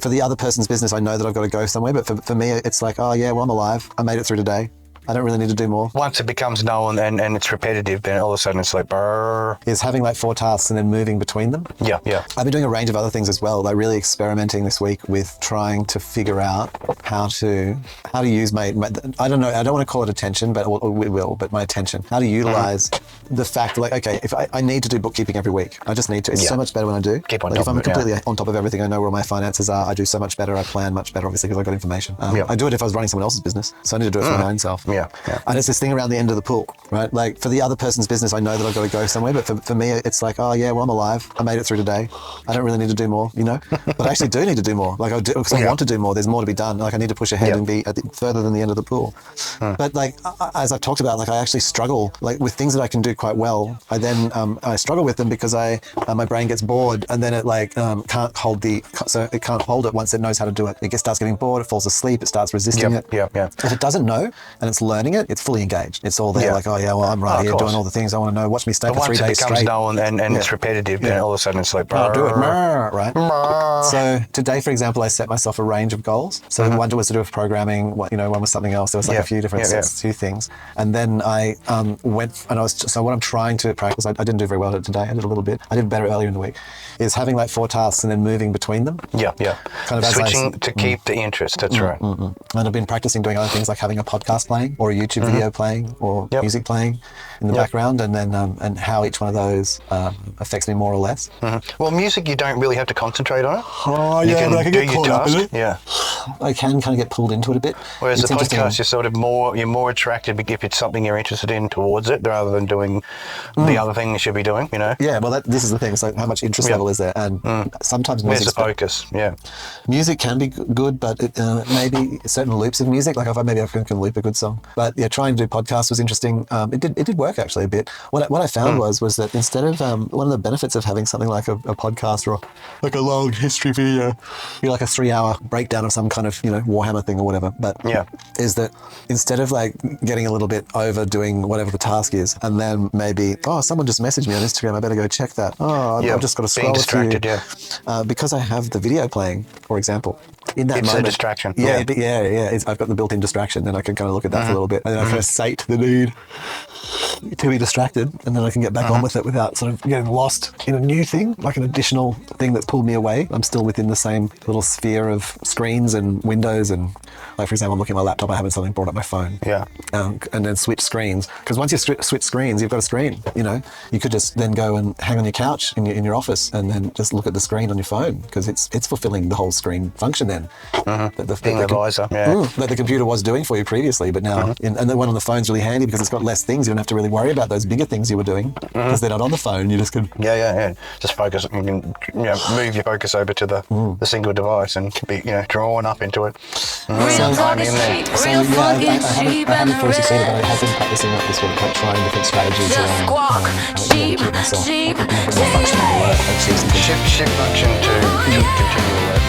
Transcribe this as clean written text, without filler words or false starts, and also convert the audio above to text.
for the other person's business, I know that I've got to go somewhere. But for me, it's like, oh yeah, well, I'm alive. I made it through today. I don't really need to do more. Once it becomes known and it's repetitive, then all of a sudden it's like, brrr. Is having like 4 tasks and then moving between them. Yeah. I've been doing a range of other things as well, like really experimenting this week with trying to figure out how to use my I don't know, I don't want to call it attention, but we will, but my attention. How to utilize the fact, like, okay, if I need to do bookkeeping every week, I just need to. It's so much better when I do. Keep on like top if I'm of it, completely on top of everything, I know where my finances are, I do so much better, I plan much better, obviously, because I've got information. I do it if I was running someone else's business, so I need to do it for my own self. Yeah. And it's this thing around the end of the pool, right? Like for the other person's business, I know that I've got to go somewhere, but for me, it's like, oh yeah, well, I'm alive. I made it through today. I don't really need to do more, you know? But I actually do need to do more. Like I do, because I want to do more. There's more to be done. Like I need to push ahead and be further than the end of the pool. But like, as I've talked about, like I actually struggle like with things that I can do quite well. I struggle with them because my brain gets bored and then it like can't hold it once it knows how to do it. It starts getting bored, it falls asleep, it starts resisting it. If it doesn't know and it's learning it, it's fully engaged. It's all there, like, oh yeah, well, I'm right here doing all the things I want to know. Watch me stay for 3 days straight. Once it becomes known and it's repetitive, then all of a sudden it's like, I'll do it, right? So today, for example, I set myself a range of goals. So one was to do with programming, one was something else. There was like a few different few things. And then I went, and so what I'm trying to practice, I didn't do very well at it today. I did a little bit. I did better earlier in the week, is having like 4 tasks and then moving between them. Kind of switching to keep the interest, that's right. And I've been practicing doing other things like having a podcast playing or a YouTube video playing or music playing in the background, and then and how each one of those affects me more or less. Well, music, you don't really have to concentrate on it. Oh you yeah, can I can do get your caught up in task. it. I can kind of get pulled into it a bit. Whereas the podcast, you're sort of you're more attracted if it's something you're interested in towards it, rather than doing the other thing you should be doing. You know. Yeah, well, this is the thing. It's like how much interest level is there, and sometimes where's the focus? Music can be good, but maybe certain loops of music. Like maybe I can loop a good song. But yeah, trying to do podcasts was interesting. It did work actually a bit. What I found was that instead of one of the benefits of having something like a podcast or like a long history video, like a 3-hour breakdown of some kind of Warhammer thing or whatever. But is that instead of like getting a little bit overdoing whatever the task is, and then maybe someone just messaged me on Instagram, I better go check that. I've just got to scroll distracted, because I have the video playing, for example. In that it's moment, a distraction. I've got the built-in distraction, and I can kind of look at that for a little bit, and then I kind of sate the need to be distracted, and then I can get back on with it without sort of getting lost in a new thing, like an additional thing that's pulled me away. I'm still within the same little sphere of screens and windows, and like, for example, I'm looking at my laptop, I haven't suddenly brought up my phone. And then switch screens. Because once you switch screens, you've got a screen, You could just then go and hang on your couch in your office and then just look at the screen on your phone, because it's fulfilling the whole screen function then. Being a visor, that the computer was doing for you previously, but now, and the one on the phone's really handy because it's got less things. You don't have to really worry about those bigger things you were doing because they're not on the phone. You just can just focus. You can move your focus over to the single device and be drawn up into it. I haven't fully succeeded, but I have been practicing that this week, like trying different strategies around keep myself more functional at work. Shift function to continual work.